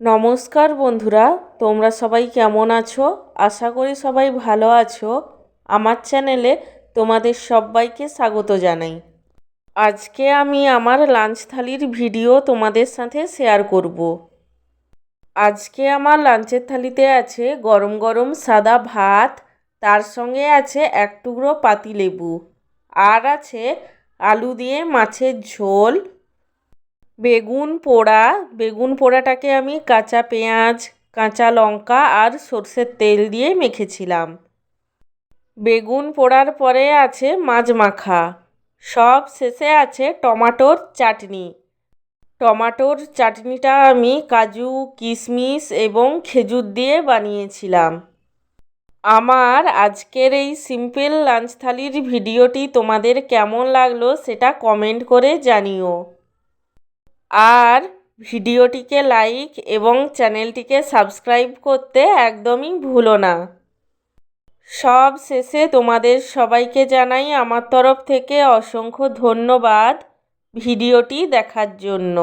নমস্কার বন্ধুরা, তোমরা সবাই কেমন আছো? আশা করি সবাই ভালো আছো। আমার চ্যানেলে তোমাদের সবাইকে স্বাগত জানাই। আজকে আমি আমার লাঞ্চ থালির ভিডিও তোমাদের সাথে শেয়ার করব। আজকে আমার লাঞ্চের থালিতে আছে গরম গরম সাদা ভাত, তার সঙ্গে আছে এক টুকরো পাতিলেবু, আর আছে আলু দিয়ে মাছের ঝোল, বেগুন পোড়াটাকে আমি কাঁচা পেঁয়াজ, কাঁচা লঙ্কা আর সর্ষের তেল দিয়ে মেখেছিলাম। বেগুন পোড়ার পরে আছে মাছ মাখা, সব শেষে আছে টমাটোর চাটনি। টমাটোর চাটনিটা আমি কাজু, কিশমিশ এবং খেজুর দিয়ে বানিয়েছিলাম। আমার আজকের এই সিম্পল লাঞ্চ থালির ভিডিওটি তোমাদের কেমন লাগলো সেটা কমেন্ট করে জানিও। আর ভিডিওটিকে লাইক এবং চ্যানেলটিকে সাবস্ক্রাইব করতে একদমই ভুলো না। সব শেষে তোমাদের সবাইকে জানাই আমার তরফ থেকে অসংখ্য ধন্যবাদ ভিডিওটি দেখার জন্য।